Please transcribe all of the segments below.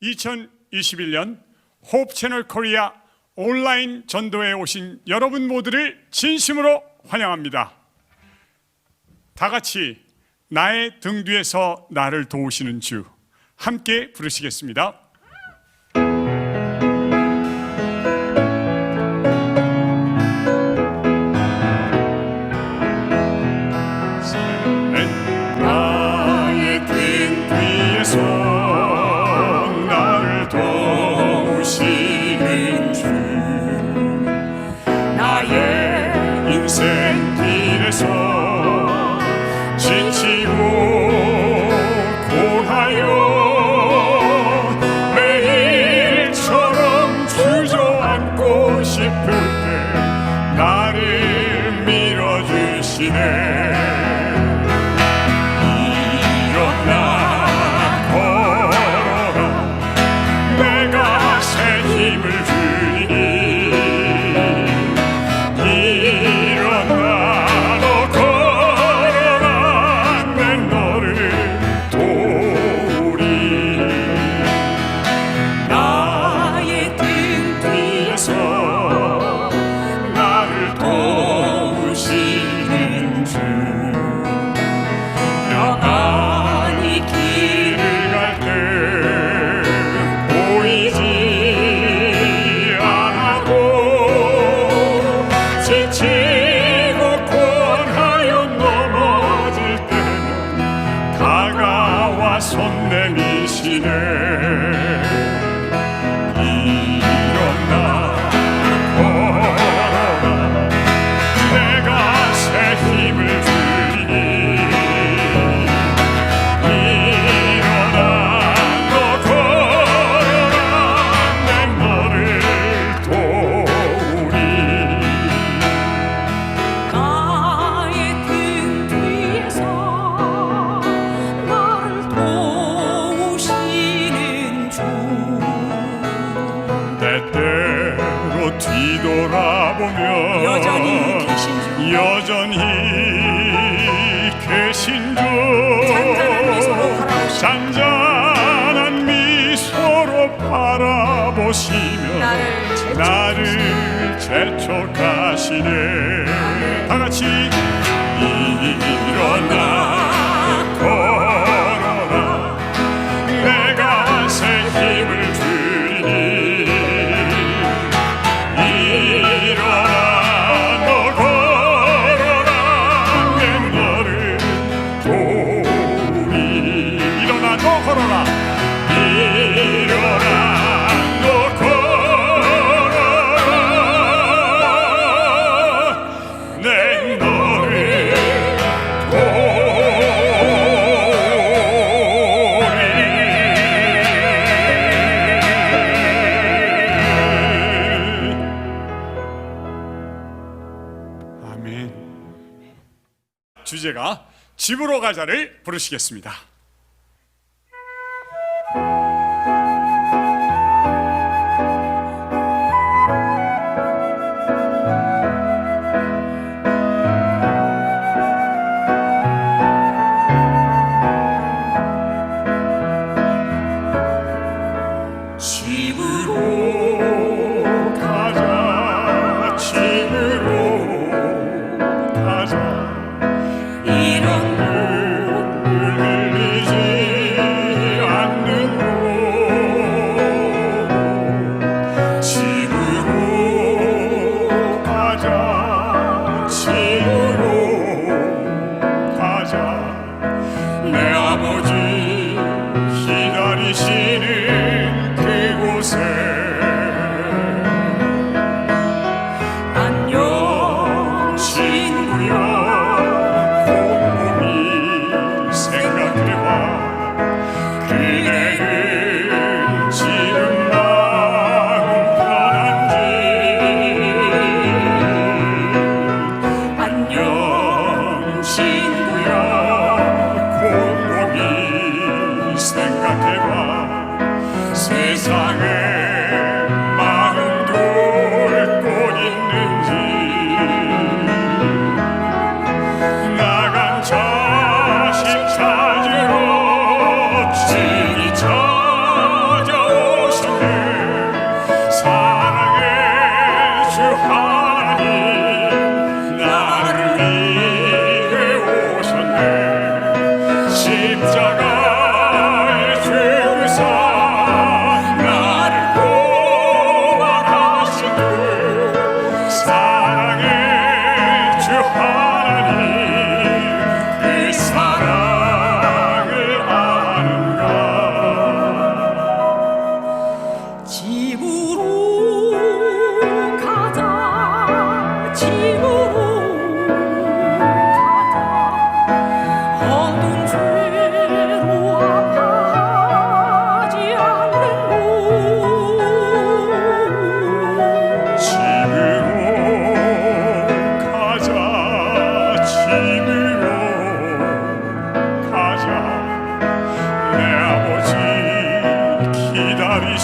2021년 호흡 채널 코리아 온라인 전도에 오신 여러분 모두를 진심으로 환영합니다. 다 같이 나의 등 뒤에서 나를 도우시는 주 함께 부르시겠습니다. 나의 등 뒤에서 나를 도우시는 주, 나의 인생 길에서 지치고 고하여 매일처럼 주저앉고 싶을 때 나를 밀어주시네. 손 내미시네. 일어나 걸어라, 내가 새 힘을 주리니. 일어나 너 걸어라, 내 너를 도우리. 나의 등 뒤에서 때때로 뒤돌아보면 여전히 계신 주, 잔잔한 미소로 바라보시며 나를 재촉하시네. 다같이 일어나 걸어라, 내가 새 힘을 주리니. 아멘. 주제가 집으로 가자를 부르시겠습니다. 집으로 가자, 집으로 가자. 이런 눈물 흘리지 않는 곳, 집으로 가자, 집으로 가자. 내 아버지 기다리시는 그곳에 안녕 친구야, 곰곰이 생각해봐. 그대는 지금 마음 편한지. 안녕 친구야, 곰곰이 생각해봐. 세상에 마음 둘 곳 있는지. 나간 자식 찾으러 집이 찾아와.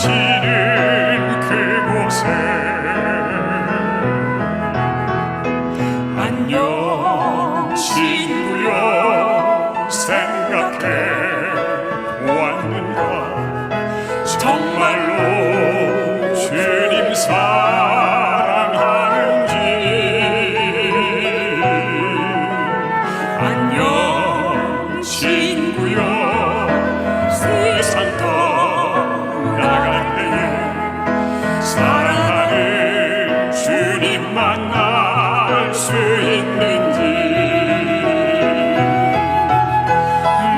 계시는 그곳에 안녕 친구여 생각해 보았는가 정말로 주님 사랑하는지 안녕 친구여 세상 떠나갈 때에 사랑하는 주님 만날 수 있는지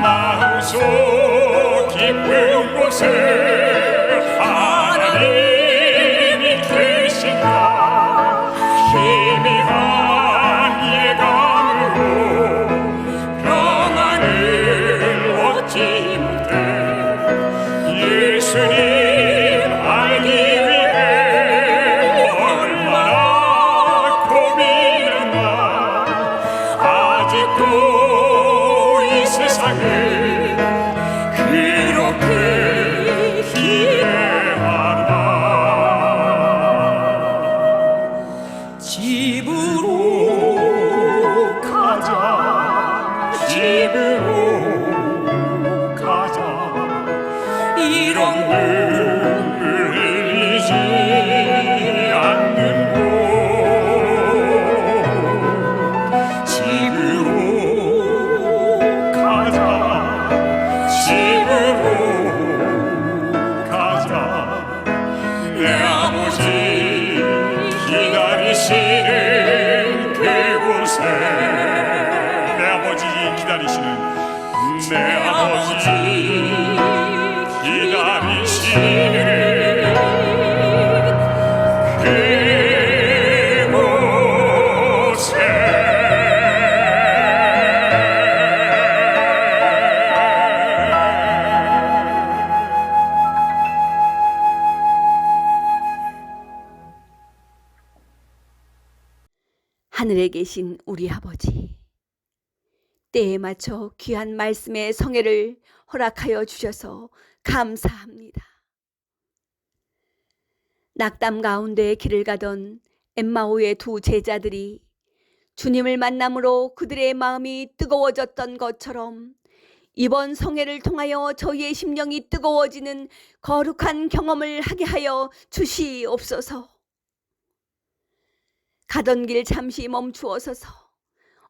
마음속 깊은 곳에 하나님이 계신가 희미한 예감으로 평안을 얻지 못해 예수님 알기 위해 얼마나 고민했나 아직도 이 세상에 그렇게 기대하나 집으로 가자 집으로 가자 이런 눈물 흘리지 않는 곳 집으로 가자 집으로 가자 내 아버지 기다리시는 그곳에 내 아버지 기다리시는 내 아버지 기다리시는 그곳에 하늘에 계신 우리 아버지, 때에 맞춰 귀한 말씀의 성회를 허락하여 주셔서 감사합니다. 낙담 가운데 길을 가던 엠마오의 두 제자들이 주님을 만남으로 그들의 마음이 뜨거워졌던 것처럼 이번 성회를 통하여 저희의 심령이 뜨거워지는 거룩한 경험을 하게 하여 주시옵소서. 가던 길 잠시 멈추어서서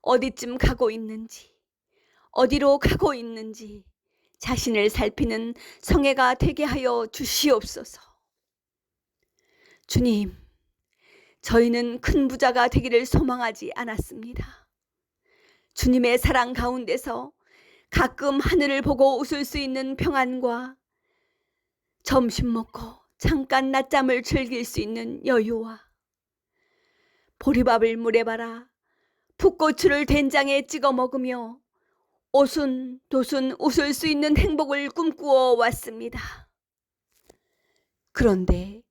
어디쯤 가고 있는지, 어디로 가고 있는지 자신을 살피는 성회가 되게 하여 주시옵소서. 주님, 저희는 큰 부자가 되기를 소망하지 않았습니다. 주님의 사랑 가운데서 가끔 하늘을 보고 웃을 수 있는 평안과 점심 먹고 잠깐 낮잠을 즐길 수 있는 여유와 보리밥을 물에 발아 풋고추를 된장에 찍어 먹으며 오순도순 웃을 수 있는 행복을 꿈꾸어 왔습니다. 그런데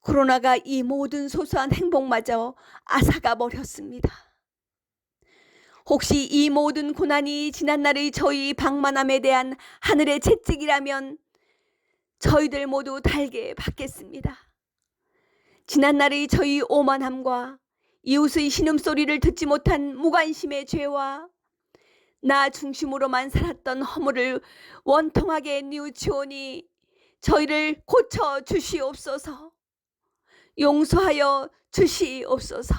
코로나가 이 모든 소소한 행복마저 앗아가 버렸습니다. 혹시 이 모든 고난이 지난날의 저희 방만함에 대한 하늘의 채찍이라면 저희들 모두 달게 받겠습니다. 지난날의 저희 오만함과 이웃의 신음소리를 듣지 못한 무관심의 죄와 나 중심으로만 살았던 허물을 원통하게 뉘우치오니 저희를 고쳐 주시옵소서. 용서하여 주시옵소서.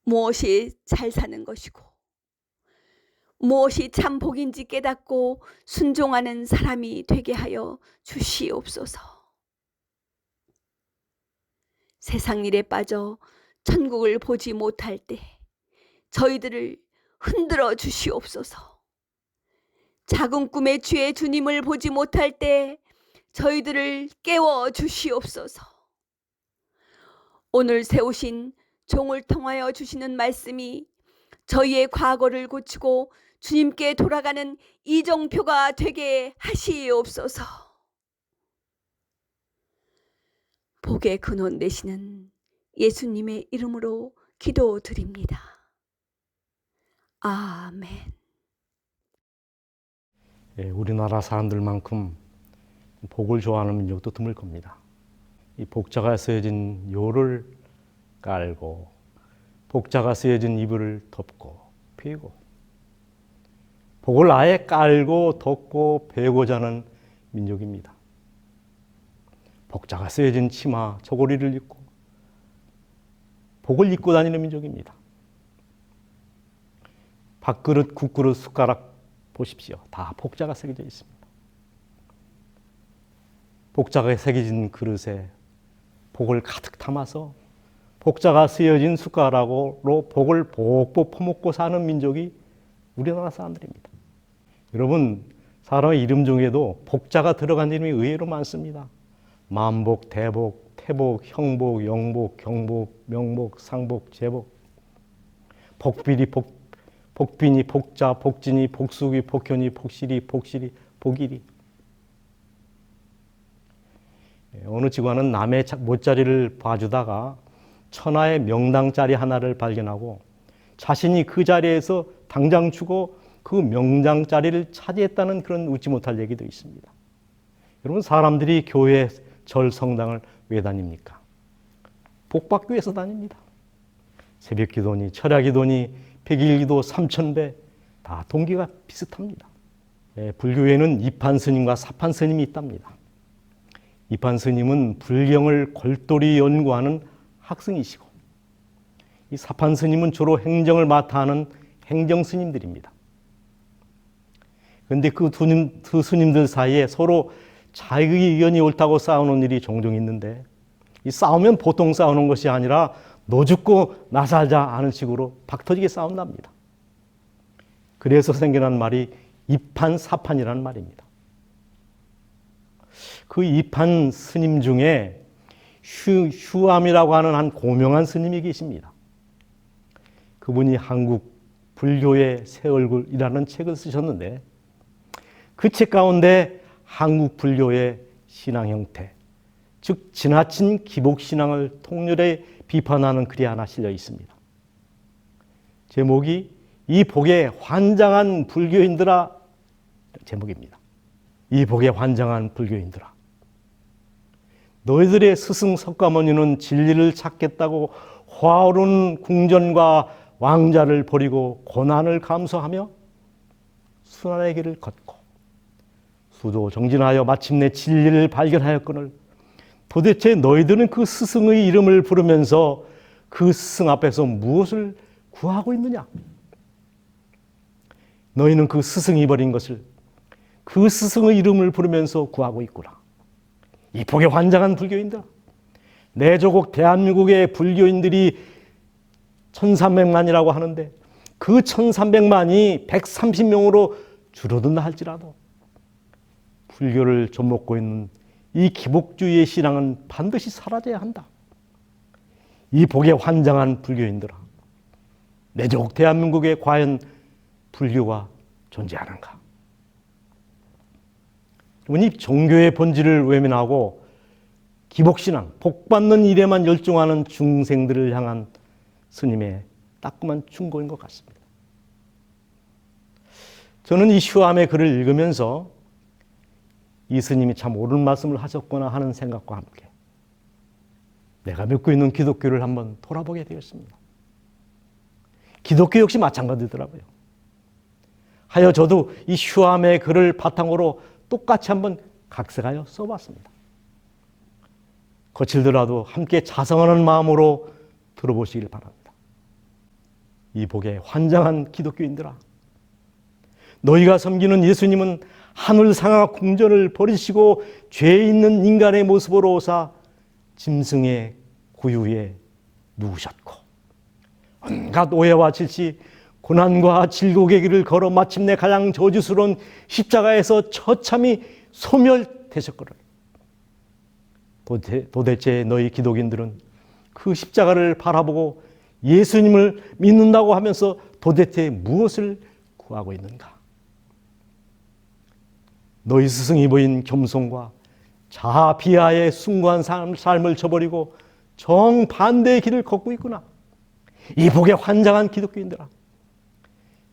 무엇이 잘 사는 것이고 무엇이 참 복인지 깨닫고 순종하는 사람이 되게 하여 주시옵소서. 세상 일에 빠져 천국을 보지 못할 때 저희들을 흔들어 주시옵소서. 작은 꿈에 취해 주님을 보지 못할 때 저희들을 깨워 주시옵소서. 오늘 세우신 종을 통하여 주시는 말씀이 저희의 과거를 고치고 주님께 돌아가는 이정표가 되게 하시옵소서. 복의 근원 되시는 예수님의 이름으로 기도드립니다. 아멘. 우리나라 사람들만큼 복을 좋아하는 민족도 드물 겁니다. 이 복자가 쓰여진 요를 깔고 복자가 쓰여진 이불을 덮고 베고 복을 아예 깔고 덮고 베고 자는 민족입니다. 복자가 쓰여진 치마, 저고리를 입고 복을 입고 다니는 민족입니다. 밥그릇, 국그릇, 숟가락 보십시오. 다 복자가 새겨져 있습니다. 복자가 새겨진 그릇에 복을 가득 담아서 복자가 쓰여진 숟가락으로 복을 복복 퍼먹고 사는 민족이 우리나라 사람들입니다. 여러분, 사람의 이름 중에도 복자가 들어간 이름이 의외로 많습니다. 만복, 대복, 태복, 형복, 영복, 경복, 명복, 상복, 제복, 복비리, 복빈이, 복자, 복진이, 복숙이, 복현이, 복실이, 복실이, 복일이. 어느 직원은 남의 못자리를 봐주다가 천하의 명당자리 하나를 발견하고 자신이 그 자리에서 당장 주고 그 명당자리를 차지했다는 그런 웃지 못할 얘기도 있습니다. 여러분, 사람들이 교회, 절, 성당을 왜 다닙니까? 복 받기 위해서 다닙니다. 새벽기도니 철야기도니 백일기도 3000배 다 동기가 비슷합니다. 불교에는 이판 스님과 사판 스님이 있답니다. 이판 스님은 불경을 골똘히 연구하는 학승이시고 이 사판 스님은 주로 행정을 맡아 하는 행정 스님들입니다. 그런데 그 두 스님들 사이에 서로 자기 의견이 옳다고 싸우는 일이 종종 있는데 이 싸우면 보통 싸우는 것이 아니라 너 죽고 나 살자 하는 식으로 박터지게 싸운답니다. 그래서 생겨난 말이 이판사판이라는 말입니다. 그 이판 스님 중에 휴암이라고 하는 한 고명한 스님이 계십니다. 그분이 한국 불교의 새 얼굴이라는 책을 쓰셨는데 그 책 가운데 한국 불교의 신앙 형태, 즉 지나친 기복신앙을 통렬히 비판하는 글이 하나 실려 있습니다. 제목이 이 복에 환장한 불교인들아 제목입니다. 이 복에 환장한 불교인들아, 너희들의 스승 석가모니는 진리를 찾겠다고 화오른 궁전과 왕자를 버리고 고난을 감수하며 순환의 길을 걷고 수도 정진하여 마침내 진리를 발견하였거늘 도대체 너희들은 그 스승의 이름을 부르면서 그 스승 앞에서 무엇을 구하고 있느냐? 너희는 그 스승이 버린 것을 그 스승의 이름을 부르면서 구하고 있구나. 이 복에 환장한 불교인들, 내 조국 대한민국의 불교인들이 1300만이라고 하는데 그 1300만이 130명으로 줄어든다 할지라도 불교를 좀먹고 있는 이 기복주의의 신앙은 반드시 사라져야 한다. 이 복에 환장한 불교인들아, 내 조국 대한민국에 과연 불교가 존재하는가? 이 종교의 본질을 외면하고 기복신앙, 복받는 일에만 열중하는 중생들을 향한 스님의 따끔한 충고인 것 같습니다. 저는 이 슈암의 글을 읽으면서 이 스님이 참 옳은 말씀을 하셨구나 하는 생각과 함께 내가 믿고 있는 기독교를 한번 돌아보게 되었습니다. 기독교 역시 마찬가지더라고요. 하여 저도 이 슈암의 글을 바탕으로 똑같이 한번 각색하여 써봤습니다. 거칠더라도 함께 자성하는 마음으로 들어보시길 바랍니다. 이 복에 환장한 기독교인들아, 너희가 섬기는 예수님은 하늘 상하 궁전을 버리시고 죄 있는 인간의 모습으로 오사 짐승의 구유에 누우셨고 온갖 오해와 질시, 고난과 질곡의 길을 걸어 마침내 가장 저주스러운 십자가에서 처참히 소멸되셨거늘. 도대체 너희 기독인들은 그 십자가를 바라보고 예수님을 믿는다고 하면서 도대체 무엇을 구하고 있는가? 너희 스승이 보인 겸손과 자아 비하의 숭고한 삶을 저버리고 정반대의 길을 걷고 있구나. 이 복에 환장한 기독교인들아,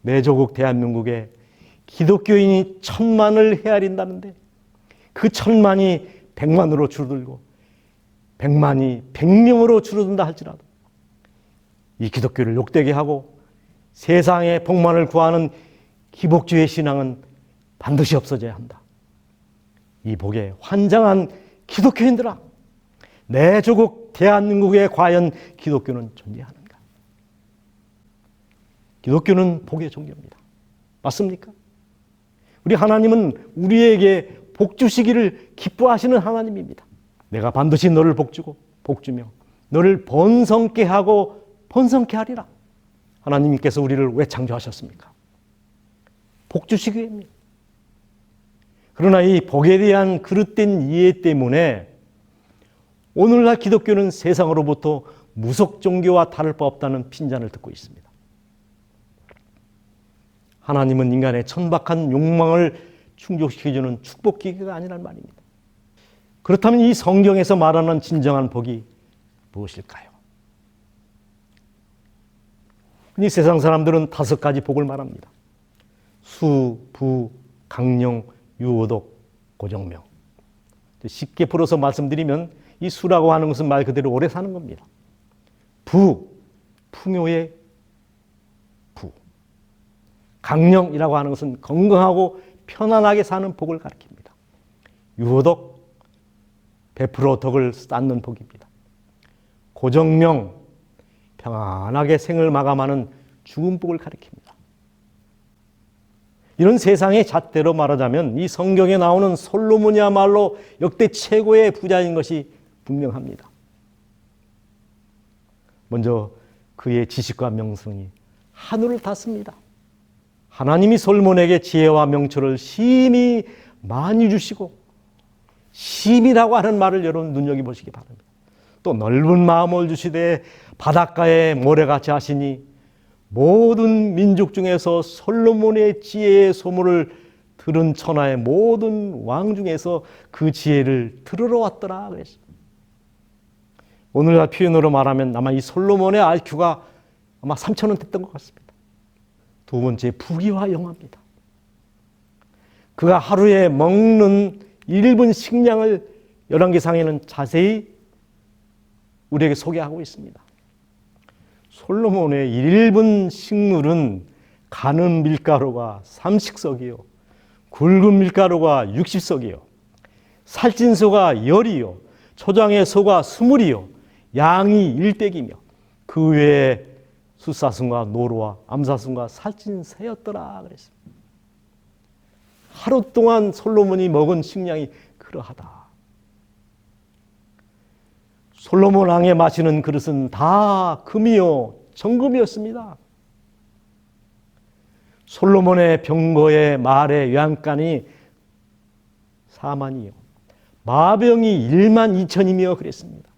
내 조국 대한민국에 기독교인이 1000만을 헤아린다는데 그 1000만이 100만으로 줄어들고 100만이 100명으로 줄어든다 할지라도 이 기독교를 욕되게 하고 세상의 복만을 구하는 기복주의 신앙은 반드시 없어져야 한다. 이 복에 환장한 기독교인들아, 내 조국 대한민국에 과연 기독교는 존재하는가? 기독교는 복의 종교입니다. 맞습니까? 우리 하나님은 우리에게 복 주시기를 기뻐하시는 하나님입니다. 내가 반드시 너를 복주고 복주며 너를 번성케 하고 번성케 하리라. 하나님께서 우리를 왜 창조하셨습니까? 복 주시기 위함입니다. 그러나 이 복에 대한 그릇된 이해 때문에 오늘날 기독교는 세상으로부터 무속 종교와 다를 바 없다는 핀잔을 듣고 있습니다. 하나님은 인간의 천박한 욕망을 충족시켜주는 축복 기계가 아니란 말입니다. 그렇다면 이 성경에서 말하는 진정한 복이 무엇일까요? 이 세상 사람들은 5가지 복을 말합니다. 수, 부, 강령, 유오독, 고정명. 쉽게 풀어서 말씀드리면 이 수라고 하는 것은 말 그대로 오래 사는 겁니다. 부, 풍요의 부. 강령이라고 하는 것은 건강하고 편안하게 사는 복을 가리킵니다. 유오독, 베풀어 덕을 쌓는 복입니다. 고정명, 평안하게 생을 마감하는 죽은 복을 가리킵니다. 이런 세상의 잣대로 말하자면 이 성경에 나오는 솔로몬이야말로 역대 최고의 부자인 것이 분명합니다. 먼저 그의 지식과 명성이 하늘을 닿습니다. 하나님이 솔로몬에게 지혜와 명철을 심히 많이 주시고, 심이라고 하는 말을 여러분 눈여겨보시기 바랍니다. 또 넓은 마음을 주시되 바닷가에 모래같이 하시니 모든 민족 중에서 솔로몬의 지혜의 소문을 들은 천하의 모든 왕 중에서 그 지혜를 들으러 왔더라 그랬습니다. 오늘날 표현으로 말하면 아마 이 솔로몬의 IQ가 아마 3,000원 됐던 것 같습니다. 두 번째, 부귀와 영화입니다. 그가 하루에 먹는 1분 식량을 열왕기상에는 자세히 우리에게 소개하고 있습니다. 솔로몬의 1분 식물은 가는 밀가루가 30석이요, 굵은 밀가루가 60석이요, 살찐 소가 10이요, 초장의 소가 20이요, 양이 100이며 그 외에 숫사슴과 노루와 암사슴과 살찐 새였더라 그랬습니다. 하루 동안 솔로몬이 먹은 식량이 그러하다. 솔로몬 왕의 마시는 그릇은 다 금이요 정금이었습니다. 솔로몬의 병거의 말의 요양간이 4만이요, 마병이 1만 2천이며 그랬습니다.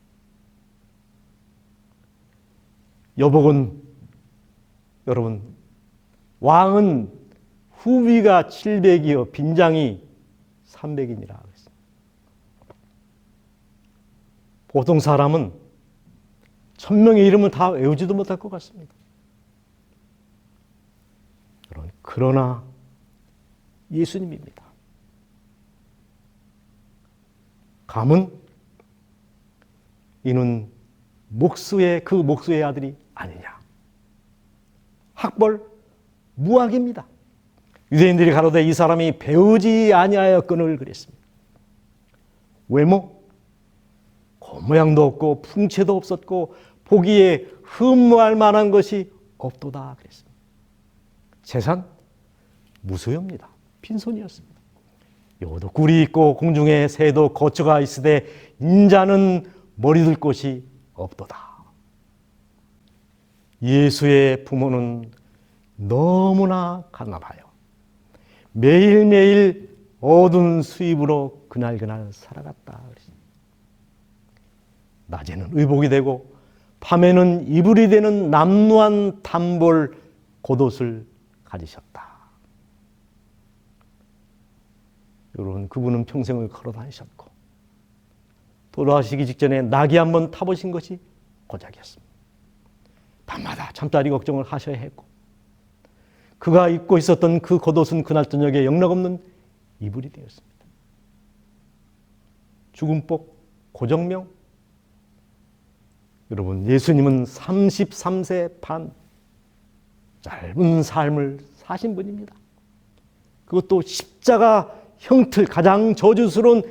여복은 여러분, 왕은 후비가 700이요 빈장이 300이니라 그랬습니다. 보통 사람은 1000명의 이름을 다 외우지도 못할 것 같습니다. 그러나 예수님입니다. 감은 이는 목수의 그 목수의 아들이 아니냐. 학벌 무학입니다. 유대인들이 가로되 이 사람이 배우지 아니하였거늘 그랬습니다. 외모 겉모양도 없고 풍채도 없었고 보기에 흠모할 만한 것이 없도다 그랬습니다. 재산 무소유입니다. 빈손이었습니다. 여도 꿀이 있고 공중에 새도 거처가 있으되 인자는 머리둘 곳이 없도다. 예수의 부모는 너무나 가난하여 매일매일 얻은 수입으로 그날그날 살아갔다. 낮에는 의복이 되고 밤에는 이불이 되는 남루한 단벌 겉옷을 가지셨다. 여러분, 그분은 평생을 걸어 다니셨고 돌아가시기 직전에 낙이 한번 타보신 것이 고작이었습니다. 밤마다 잠자리 걱정을 하셔야 했고 그가 입고 있었던 그 겉옷은 그날 저녁에 영락없는 이불이 되었습니다. 죽음복 고정명. 여러분, 예수님은 33세 반 짧은 삶을 사신 분입니다. 그것도 십자가 형틀, 가장 저주스러운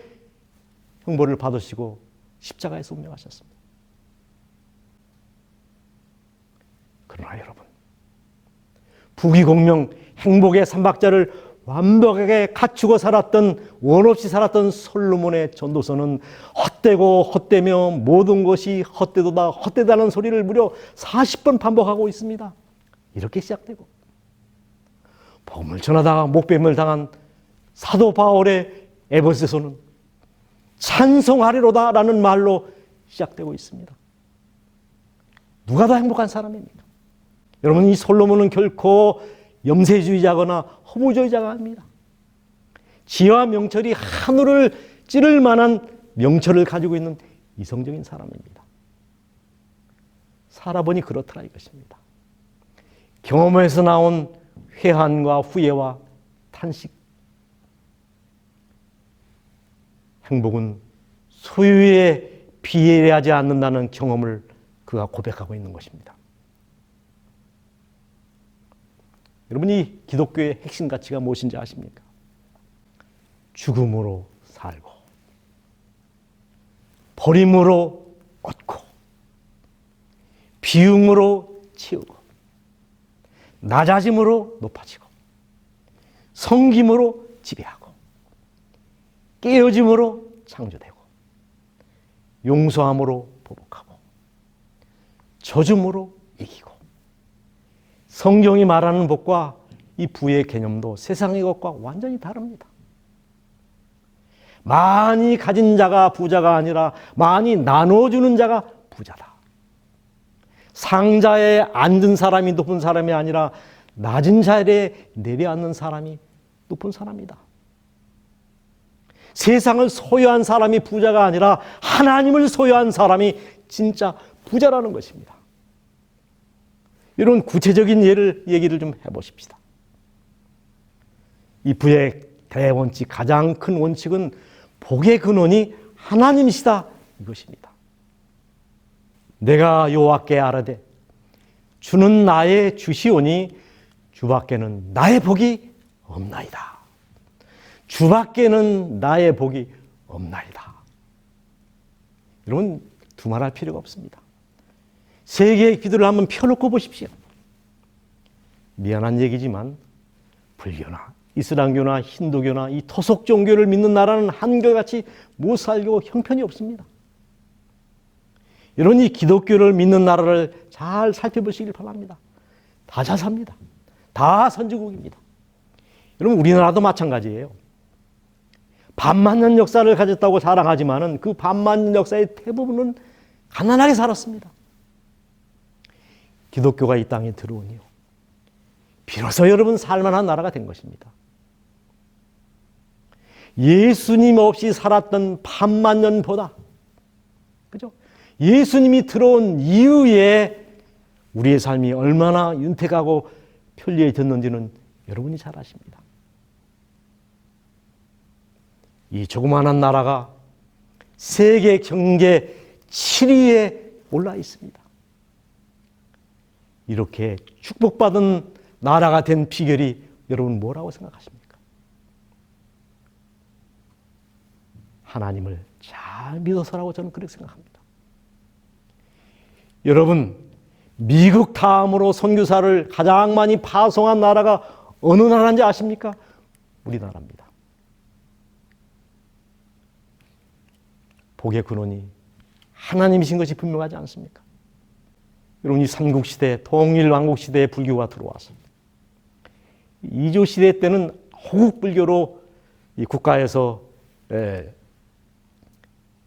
형벌을 받으시고 십자가에서 운명하셨습니다. 그러나 여러분, 부귀공명, 행복의 삼박자를 완벽하게 갖추고 살았던, 원 없이 살았던 솔로몬의 전도서는 헛되고 헛되며 모든 것이 헛되도다, 헛되다는 소리를 무려 40번 반복하고 있습니다. 이렇게 시작되고, 복음을 전하다가 목뱀을 당한 사도 바울의 에베소서는 찬송하리로다라는 말로 시작되고 있습니다. 누가 더 행복한 사람입니까? 여러분, 이 솔로몬은 결코 염세주의자거나 허무주의자가 아닙니다. 지와 명철이 하늘을 찌를 만한 명철을 가지고 있는 이성적인 사람입니다. 살아보니 그렇더라 이것입니다. 경험에서 나온 회한과 후회와 탄식. 행복은 소유에 비례하지 않는다는 경험을 그가 고백하고 있는 것입니다. 여러분이 기독교의 핵심 가치가 무엇인지 아십니까? 죽음으로 살고, 버림으로 얻고, 비움으로 채우고, 낮아짐으로 높아지고, 섬김으로 지배하고, 깨어짐으로 창조되고, 용서함으로 보복하고, 저줌으로 이기고. 성경이 말하는 복과 이 부의 개념도 세상의 것과 완전히 다릅니다. 많이 가진 자가 부자가 아니라 많이 나눠주는 자가 부자다. 상자에 앉은 사람이 높은 사람이 아니라 낮은 자리에 내려앉는 사람이 높은 사람이다. 세상을 소유한 사람이 부자가 아니라 하나님을 소유한 사람이 진짜 부자라는 것입니다. 이런 구체적인 얘기를 좀 해보십시다. 이 부의 대원칙, 가장 큰 원칙은 복의 근원이 하나님이시다 이것입니다. 내가 여호와께 아뢰되 주는 나의 주시오니 주밖에는 나의 복이 없나이다. 주밖에는 나의 복이 없나이다. 여러분, 두말할 필요가 없습니다. 세 개의 기도를 한번 펴놓고 보십시오. 미안한 얘기지만 불교나 이슬람교나 힌두교나 이 토속 종교를 믿는 나라는 한결같이 못 살고 형편이 없습니다. 여러분, 이 기독교를 믿는 나라를 잘 살펴보시길 바랍니다. 다 잘 삽니다. 다 선진국입니다. 여러분, 우리나라도 마찬가지예요. 반만년 역사를 가졌다고 자랑하지만은 그 반만년 역사의 대부분은 가난하게 살았습니다. 기독교가 이 땅에 들어오니요, 비로소 여러분 살만한 나라가 된 것입니다. 예수님 없이 살았던 반만년보다, 그죠? 예수님이 들어온 이후에 우리의 삶이 얼마나 윤택하고 편리해졌는지는 여러분이 잘 아십니다. 이 조그마한 나라가 세계 경제 7위에 올라 있습니다. 이렇게 축복받은 나라가 된 비결이 여러분 뭐라고 생각하십니까? 하나님을 잘 믿어서라고 저는 그렇게 생각합니다. 여러분, 미국 다음으로 선교사를 가장 많이 파송한 나라가 어느 나라인지 아십니까? 우리나라입니다. 복의 근원이 하나님이신 것이 분명하지 않습니까? 여러분, 이 삼국시대, 통일왕국시대에 불교가 들어와서 이조시대 때는 호국불교로 이 국가에서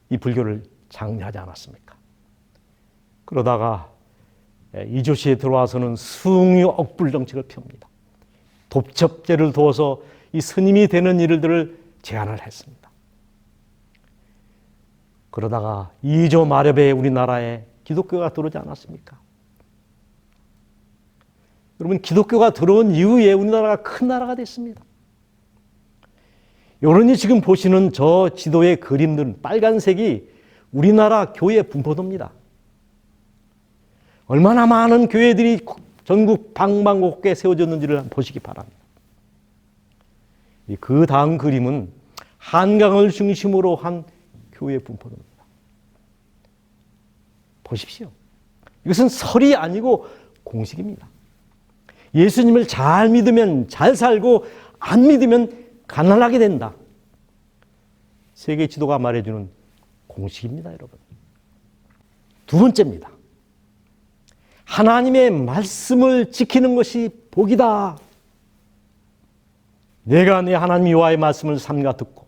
이 불교를 장려하지 않았습니까? 그러다가 이조시에 들어와서는 숭유억불 정책을 펴옵니다. 돕첩제를 두어서 이 스님이 되는 일들을 제안을 했습니다. 그러다가 이조 마렵에 우리나라에 기독교가 들어오지 않았습니까? 여러분, 기독교가 들어온 이후에 우리나라가 큰 나라가 됐습니다. 여러분이 지금 보시는 저 지도의 그림들은 빨간색이 우리나라 교회 분포도입니다. 얼마나 많은 교회들이 전국 방방곡곡에 세워졌는지를 한번 보시기 바랍니다. 그 다음 그림은 한강을 중심으로 한 교회 분포도입니다. 보십시오. 이것은 설이 아니고 공식입니다. 예수님을 잘 믿으면 잘 살고 안 믿으면 가난하게 된다. 세계 지도가 말해주는 공식입니다, 여러분. 두 번째입니다. 하나님의 말씀을 지키는 것이 복이다. 내가 내 하나님 여호와의 말씀을 삼가 듣고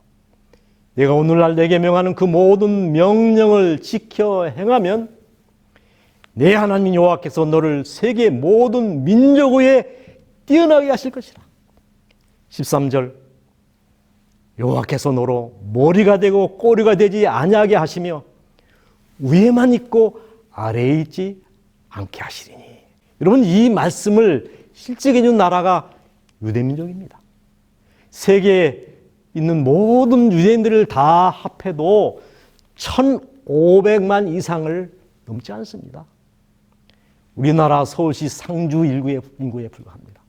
내가 오늘날 내게 명하는 그 모든 명령을 지켜 행하면 내 하나님 여호와께서 너를 세계 모든 민족 위에 뛰어나게 하실 것이라. 13절 여호와께서 너로 머리가 되고 꼬리가 되지 아니하게 하시며 위에만 있고 아래에 있지 않게 하시리니. 여러분, 이 말씀을 실제에 있는 나라가 유대민족입니다. 세계에 있는 모든 유대인들을 다 합해도 1,500만 이상을 넘지 않습니다. 우리나라 서울시 상주 인구에 불과합니다.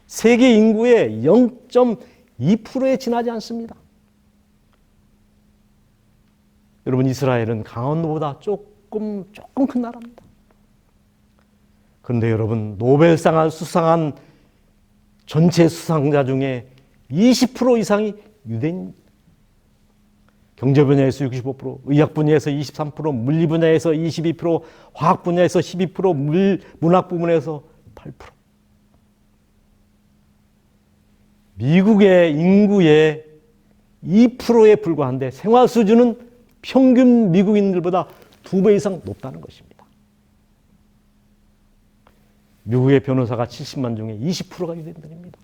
세계 인구의 0.2%에 지나지 않습니다. 여러분, 이스라엘은 강원도보다 조금 큰 나라입니다. 그런데 여러분, 노벨상을 수상한 전체 수상자 중에 20% 이상이 유대인입니다. 경제 분야에서 65%, 의학 분야에서 23%, 물리 분야에서 22%, 화학 분야에서 12%, 문학 부문에서 8%. 미국의 인구의 2%에 불과한데 생활 수준은 평균 미국인들보다 2배 이상 높다는 것입니다. 미국의 변호사가 70만 중에 20%가 유대인들입니다.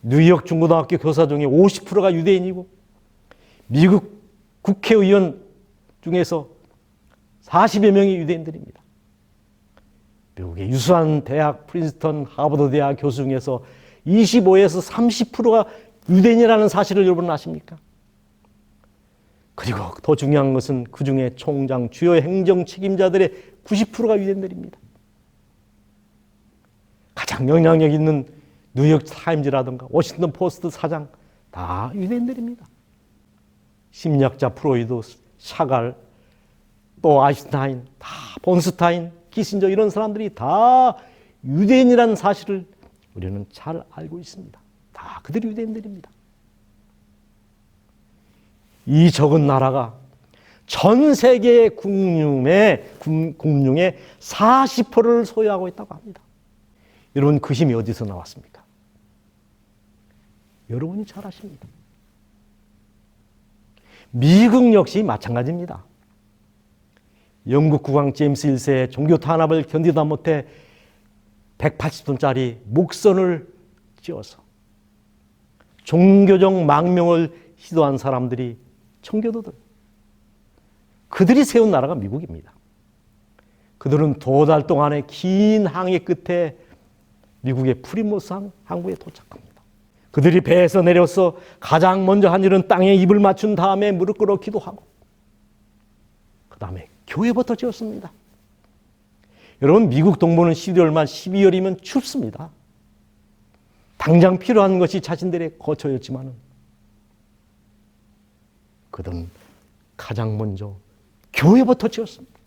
뉴욕 중고등학교 교사 중에 50%가 유대인이고 미국 국회의원 중에서 40여 명이 유대인들입니다. 미국의 유수한 대학, 프린스턴, 하버드 대학 교수 중에서 25에서 30%가 유대인이라는 사실을 여러분 아십니까? 그리고 더 중요한 것은 그 중에 총장, 주요 행정 책임자들의 90%가 유대인들입니다. 가장 영향력 있는 뉴욕 타임즈라든가 워싱턴 포스트 사장 다 유대인들입니다. 심리학자 프로이드, 샤갈, 또 아인슈타인, 다 본스타인, 키신저 이런 사람들이 다 유대인이라는 사실을 우리는 잘 알고 있습니다. 다 그들이 유대인들입니다. 이 적은 나라가 전 세계의 국민의 40%를 소유하고 있다고 합니다. 여러분, 그 힘이 어디서 나왔습니까? 여러분이 잘 아십니다. 미국 역시 마찬가지입니다. 영국 국왕 제임스 1세의 종교 탄압을 견디다 못해 180톤짜리 목선을 찧어서 종교적 망명을 시도한 사람들이 청교도들, 그들이 세운 나라가 미국입니다. 그들은 2달 동안의 긴 항해 끝에 미국의 프리모스 항구에 도착합니다. 그들이 배에서 내려서 가장 먼저 한 일은 땅에 입을 맞춘 다음에 무릎 꿇어 기도하고 그 다음에 교회부터 지었습니다. 여러분, 미국 동부는 11월만 12월이면 춥습니다. 당장 필요한 것이 자신들의 거처였지만 그들은 가장 먼저 교회부터 지었습니다.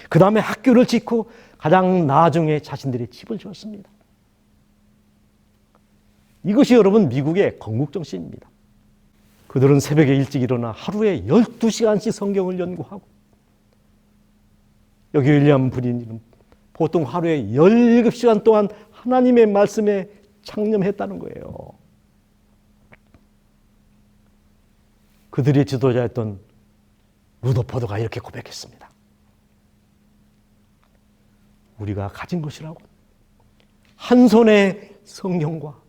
그 다음에 학교를 짓고 가장 나중에 자신들의 집을 지었습니다. 이것이 여러분 미국의 건국정신입니다. 그들은 새벽에 일찍 일어나 하루에 12시간씩 성경을 연구하고, 여기 윌리엄 브린은 보통 하루에 17시간 동안 하나님의 말씀에 창념했다는 거예요. 그들의 지도자였던 루더포드가 이렇게 고백했습니다. 우리가 가진 것이라고 한 손에 성경과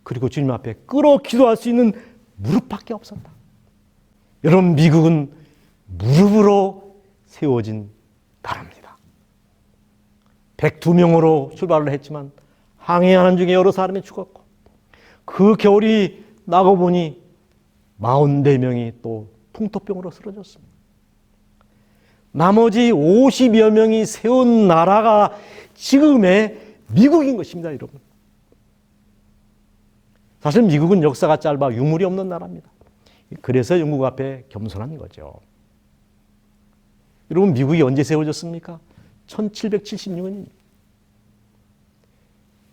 그리고 주님 앞에 끌어 기도할 수 있는 무릎밖에 없었다. 여러분, 미국은 무릎으로 세워진 나라입니다. 102명으로 출발을 했지만 항해하는 중에 여러 사람이 죽었고 그 겨울이 나고 보니 44명이 또 풍토병으로 쓰러졌습니다. 나머지 50여 명이 세운 나라가 지금의 미국인 것입니다, 여러분. 사실 미국은 역사가 짧아 유물이 없는 나라입니다. 그래서 영국 앞에 겸손한 거죠. 여러분, 미국이 언제 세워졌습니까? 1776년입니다.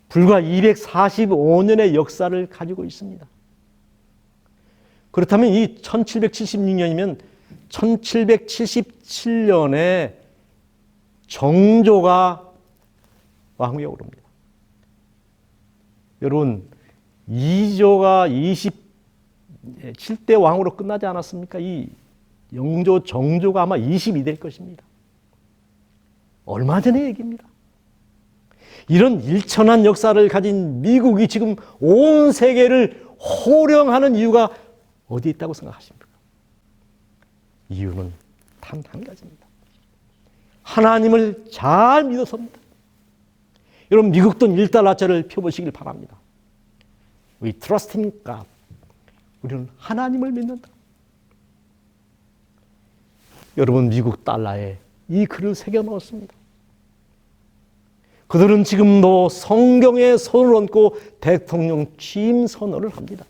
불과 245년의 역사를 가지고 있습니다. 그렇다면 이 1776년이면 1777년에 정조가 왕위에 오릅니다. 여러분, 이조가 27대 왕으로 끝나지 않았습니까? 이 영조, 정조가 아마 20이 될 것입니다. 얼마 전의 얘기입니다. 이런 일천한 역사를 가진 미국이 지금 온 세계를 호령하는 이유가 어디에 있다고 생각하십니까? 이유는 단 한 가지입니다. 하나님을 잘 믿어서입니다. 여러분, 미국 돈 $1짜리를 펴보시길 바랍니다. We trust in God. 우리는 하나님을 믿는다. 여러분, 미국 달러에 이 글을 새겨 넣었습니다. 그들은 지금도 성경에 손을 얹고 대통령 취임 선언을 합니다.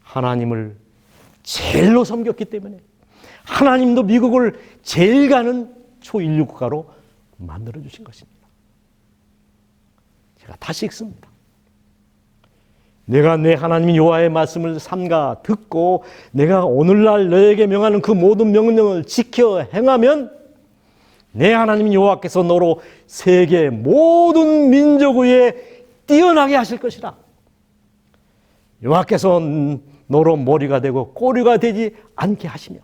하나님을 제일로 섬겼기 때문에 하나님도 미국을 제일 가는 초인류 국가로 만들어주신 것입니다. 제가 다시 읽습니다. 내가 내 하나님 여호와의 말씀을 삼가 듣고 내가 오늘날 너에게 명하는 그 모든 명령을 지켜 행하면 내 하나님 여호와께서 너로 세계 모든 민족 위에 뛰어나게 하실 것이라. 여호와께서 너로 머리가 되고 꼬리가 되지 않게 하시며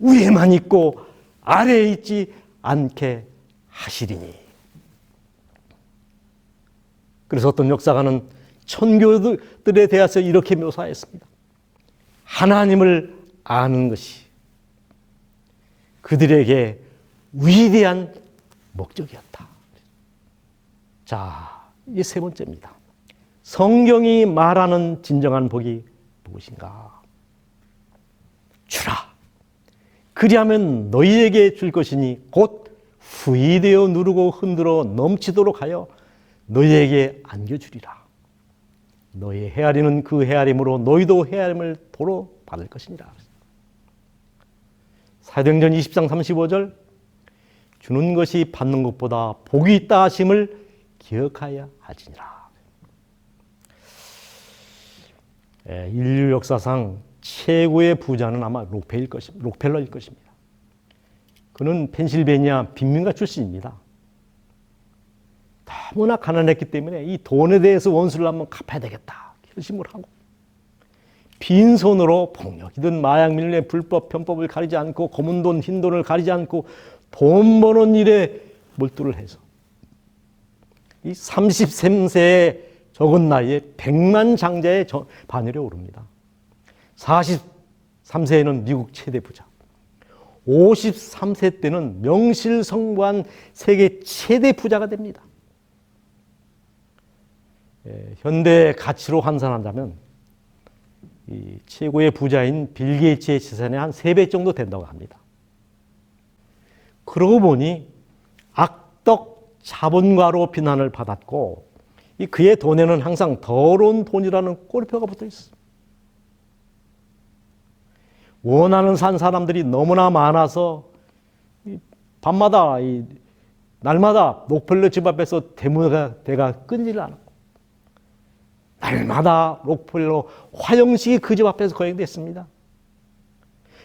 위에만 있고 아래에 있지 않게 하시리니. 그래서 어떤 역사가는 천교들에 대해서 이렇게 묘사했습니다. 하나님을 아는 것이 그들에게 위대한 목적이었다. 자, 이게 세 번째입니다. 성경이 말하는 진정한 복이 무엇인가? 주라. 그리하면 너희에게 줄 것이니 곧 후이되어 누르고 흔들어 넘치도록 하여 너희에게 안겨주리라. 너희 헤아리는 그 헤아림으로 너희도 헤아림을 도로 받을 것이니라. 사도행전 20장 35절 주는 것이 받는 것보다 복이 있다 하심을 기억하여 하지니라. 인류 역사상 최고의 부자는 아마 록펠러일 것입니다. 그는 펜실베니아 빈민가 출신입니다. 너무나 가난했기 때문에 이 돈에 대해서 원수를 한번 갚아야 되겠다 결심을 하고 빈손으로 폭력이든 마약밀매 불법 편법을 가리지 않고 검은 돈 흰돈을 가리지 않고 돈 버는 일에 몰두를 해서 이 33세의 적은 나이에 100만 장자의 반열에 오릅니다. 43세에는 미국 최대 부자, 53세 때는 명실성부한 세계 최대 부자가 됩니다. 현대 가치로 환산한다면 이 최고의 부자인 빌 게이츠의 재산의 한 3배 정도 된다고 합니다. 그러고 보니 악덕 자본가로 비난을 받았고 그의 돈에는 항상 더러운 돈이라는 꼬리표가 붙어 있어. 원하는 산 사람들이 너무나 많아서 밤마다 날마다 록펠러 집 앞에서 대가 끊지를 않았고 날마다 록펠러 화형식이 그 집 앞에서 거행됐습니다.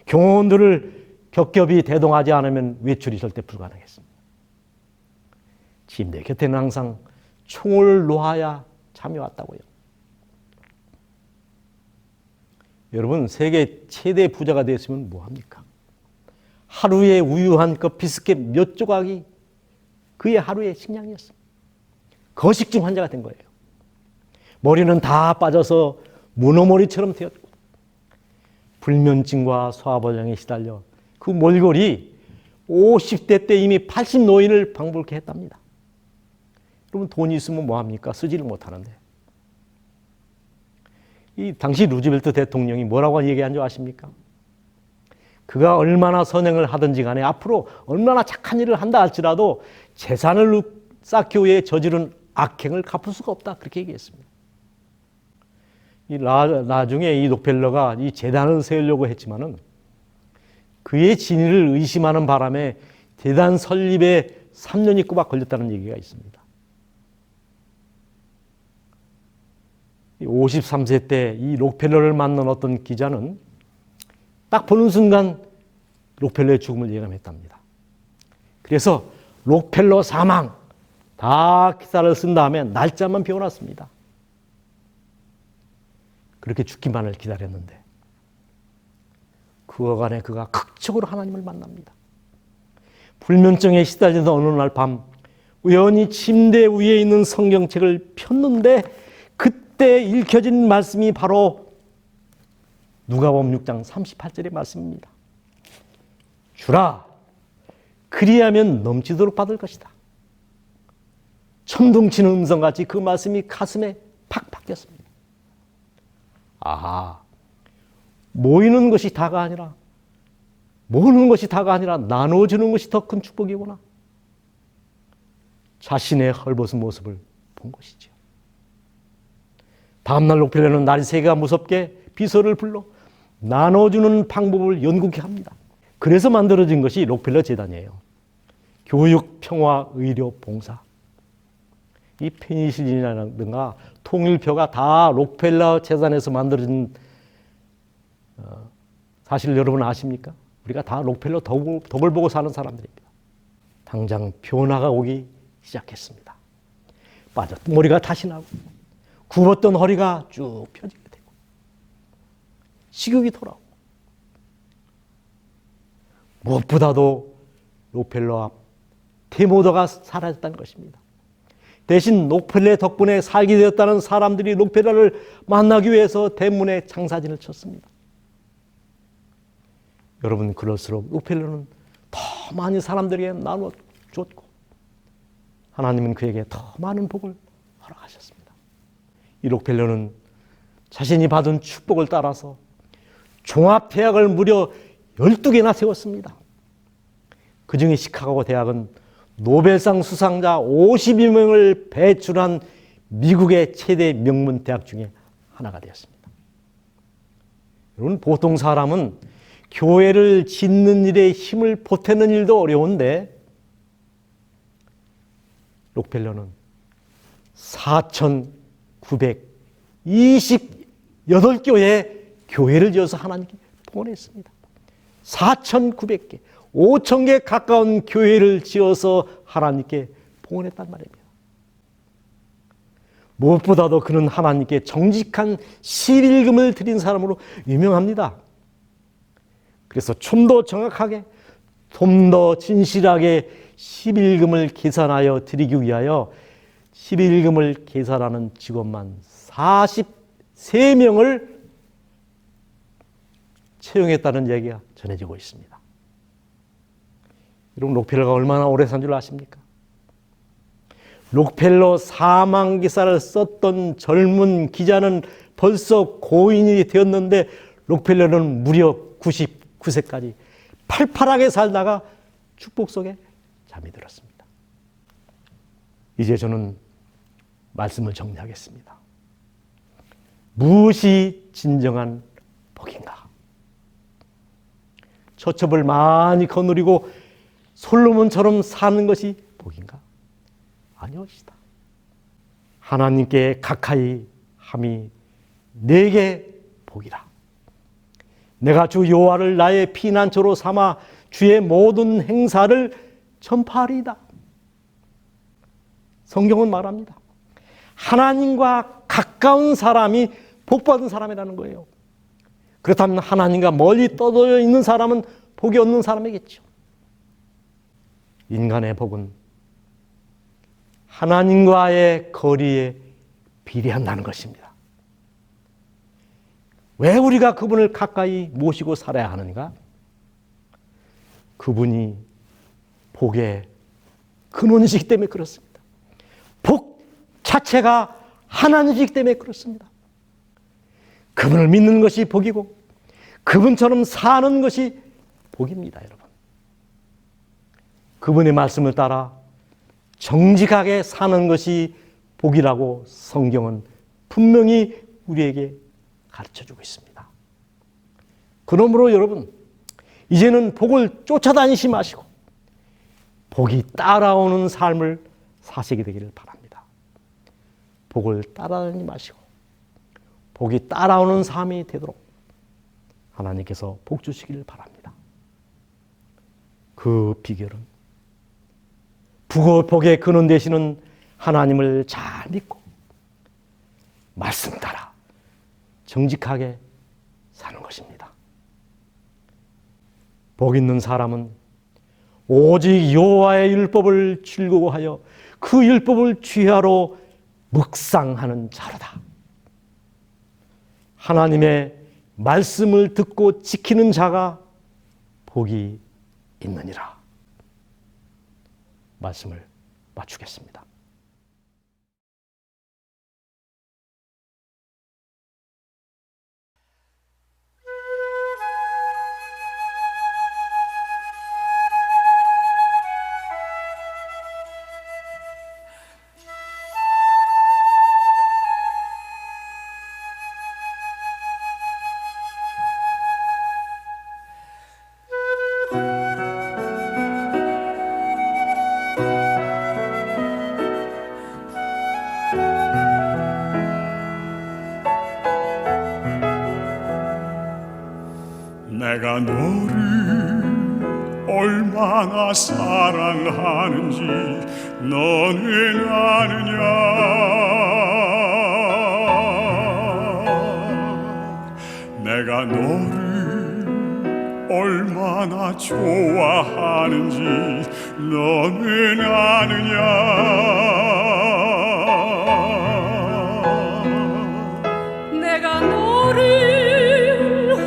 경호원들을 겹겹이 대동하지 않으면 외출이 절대 불가능했습니다. 침대 곁에는 항상 총을 놓아야 잠이 왔다고요. 여러분, 세계 최대 부자가 됐으면 뭐합니까? 하루에 우유 한 컵 비스켓 몇 조각이 그의 하루의 식량이었습니다. 거식증 환자가 된 거예요. 머리는 다 빠져서 문어머리처럼 되었고 불면증과 소화불량에 시달려 그 몰골이 50대 때 이미 80 노인을 방불케 했답니다. 그러면 돈이 있으면 뭐합니까? 쓰지를 못하는데. 이 당시 루즈벨트 대통령이 뭐라고 얘기한 줄 아십니까? 그가 얼마나 선행을 하든지 간에 앞으로 얼마나 착한 일을 한다 할지라도 재산을 쌓기 위해 저지른 악행을 갚을 수가 없다. 그렇게 얘기했습니다. 나중에 이 록펠러가 이 재단을 세우려고 했지만은 그의 진위를 의심하는 바람에 재단 설립에 3년이 꼬박 걸렸다는 얘기가 있습니다. 53세 때 이 록펠러를 만난 어떤 기자는 딱 보는 순간 록펠러의 죽음을 예감했답니다. 그래서 록펠러 사망 다 기사를 쓴 다음에 날짜만 비워놨습니다. 그렇게 죽기만을 기다렸는데 그 어간에 그가 극적으로 하나님을 만납니다. 불면증에 시달리던 어느 날 밤 우연히 침대 위에 있는 성경책을 폈는데 그때 읽혀진 말씀이 바로 누가복음 6장 38절의 말씀입니다. 주라, 그리하면 넘치도록 받을 것이다. 천둥치는 음성같이 그 말씀이 가슴에 팍 박혔습니다. 아하, 모이는 것이 다가 아니라 모으는 것이 다가 아니라 나눠주는 것이 더 큰 축복이구나. 자신의 헐벗은 모습을 본 것이죠. 다음날 록펠러는 나리새가 무섭게 비서를 불러 나눠주는 방법을 연구케 합니다. 그래서 만들어진 것이 록펠러 재단이에요. 교육, 평화, 의료, 봉사. 이 페니실린이라든가 통일표가 다 록펠러 재단에서 만들어진 사실 여러분 아십니까? 우리가 다 록펠러 덕을 보고 사는 사람들입니다. 당장 변화가 오기 시작했습니다. 빠졌던 머리가 다시 나고 굽었던 허리가 쭉 펴지게 되고 식욕이 돌아오고 무엇보다도 록펠러 앞 데모더가 사라졌다는 것입니다. 대신 록펠러 덕분에 살게 되었다는 사람들이 록펠러를 만나기 위해서 대문에 장사진을 쳤습니다. 여러분, 그럴수록 록펠러는 더 많은 사람들에게 나눠줬고 하나님은 그에게 더 많은 복을 허락하셨습니다. 이 록펠러는 자신이 받은 축복을 따라서 종합대학을 무려 12개나 세웠습니다. 그중에 시카고 대학은 노벨상 수상자 52명을 배출한 미국의 최대 명문 대학 중에 하나가 되었습니다. 여러분, 보통 사람은 교회를 짓는 일에 힘을 보태는 일도 어려운데 록펠러는 4,928교회의 교회를 지어서 하나님께 봉헌했습니다. 4,900개, 5,000개 가까운 교회를 지어서 하나님께 봉헌했단 말입니다. 무엇보다도 그는 하나님께 정직한 십일금을 드린 사람으로 유명합니다. 그래서 좀 더 정확하게, 좀 더 진실하게 십일금을 계산하여 드리기 위하여 십일금을 계산하는 직원만 43명을 채용했다는 얘기가 전해지고 있습니다. 여러분, 록펠러가 얼마나 오래 산 줄 아십니까? 록펠러 사망 기사를 썼던 젊은 기자는 벌써 고인이 되었는데 록펠러는 무려 99세까지 팔팔하게 살다가 축복 속에 잠이 들었습니다. 이제 저는 말씀을 정리하겠습니다. 무엇이 진정한 복인가? 처첩을 많이 거느리고 솔로몬처럼 사는 것이 복인가? 아니오시다. 하나님께 가까이 함이 내게 복이라. 내가 주 여호와를 나의 피난처로 삼아 주의 모든 행사를 전파하리이다. 성경은 말합니다. 하나님과 가까운 사람이 복받은 사람이라는 거예요. 그렇다면 하나님과 멀리 떠돌려 있는 사람은 복이 없는 사람이겠죠. 인간의 복은 하나님과의 거리에 비례한다는 것입니다. 왜 우리가 그분을 가까이 모시고 살아야 하는가? 그분이 복의 근원이시기 때문에 그렇습니다. 복 자체가 하나님이기 때문에 그렇습니다. 그분을 믿는 것이 복이고 그분처럼 사는 것이 복입니다, 여러분. 그분의 말씀을 따라 정직하게 사는 것이 복이라고 성경은 분명히 우리에게 가르쳐주고 있습니다. 그러므로 여러분, 이제는 복을 쫓아다니지 마시고 복이 따라오는 삶을 사시게 되기를 바랍니다. 복을 따라다니지 마시고 복이 따라오는 삶이 되도록 하나님께서 복 주시기를 바랍니다. 그 비결은 복의 근원 되시는 하나님을 잘 믿고 말씀 따라 정직하게 사는 것입니다. 복 있는 사람은 오직 여호와의 율법을 즐거워하여 그 율법을 주야로 묵상하는 자로다. 하나님의 말씀을 듣고 지키는 자가 복이 있느니라. 말씀을 마치겠습니다. 내가 너를 얼마나 사랑하는지 너는 아느냐. 내가 너를 얼마나 좋아하는지 너는 아느냐. 내가 너를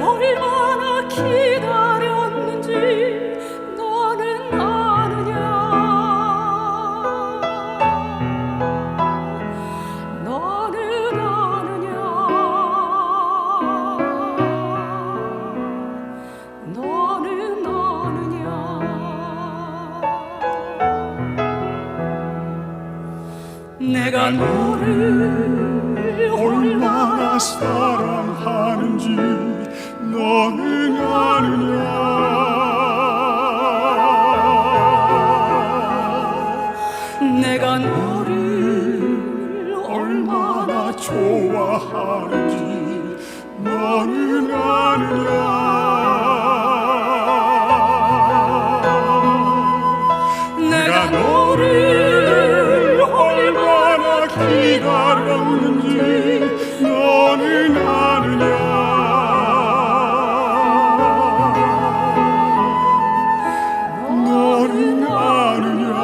얼마나 기다렸는지 너는 아느냐. 너는 아느냐. 너는 아느냐. 내가 너를 얼마나 사랑하는지 너는 아느냐. 내가 너를 얼마나 좋아하는지 너는 아느냐. 내가 너를 얼마나 기다렸는지 너는 아느냐. 너는 아느냐.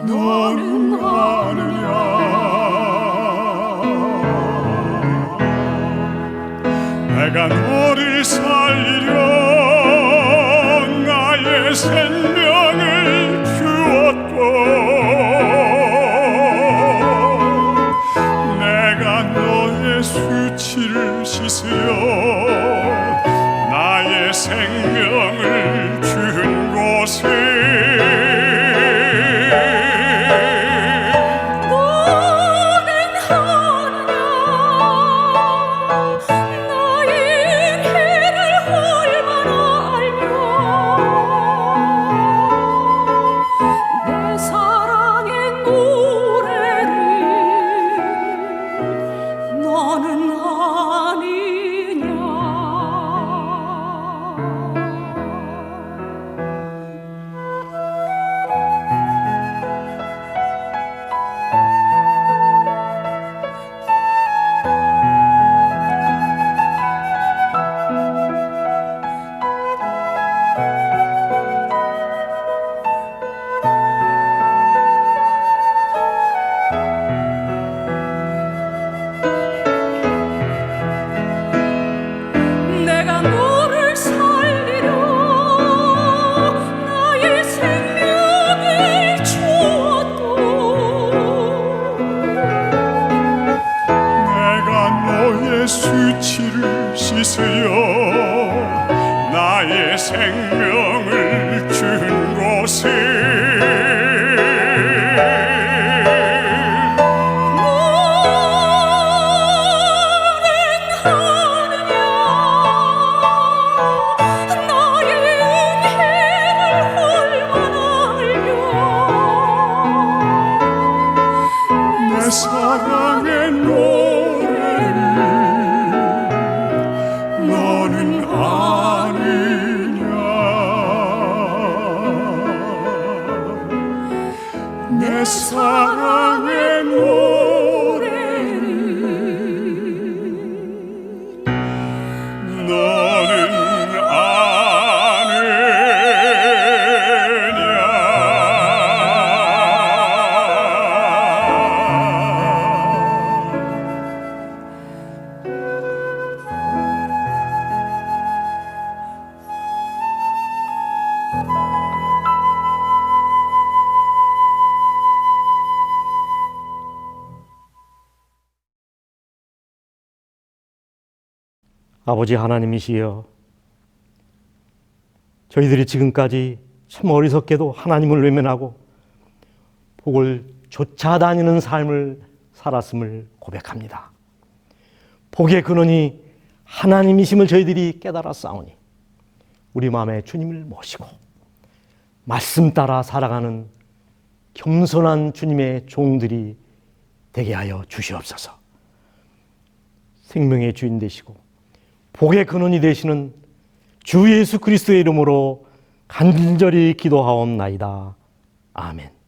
너는 아느냐. 내가 너를 살리려 나의 생명을 주었고 내가 너의 수치를 씻으려 나의 생명을 준 곳에 너는 하느냐. 나의 일을 얼마나 알며 내 사랑의 노래를 너는 아느냐. 씻으려 나의 생명을 준 곳에 내 사랑의 노래를 너는 아느냐 내 사랑의 노래를 너는 아버지 하나님이시여, 저희들이 지금까지 참 어리석게도 하나님을 외면하고 복을 쫓아다니는 삶을 살았음을 고백합니다. 복의 근원이 하나님이심을 저희들이 깨달았사오니 우리 마음에 주님을 모시고 말씀 따라 살아가는 겸손한 주님의 종들이 되게 하여 주시옵소서. 생명의 주인 되시고 복의 근원이 되시는 주 예수 그리스도의 이름으로 간절히 기도하옵나이다. 아멘.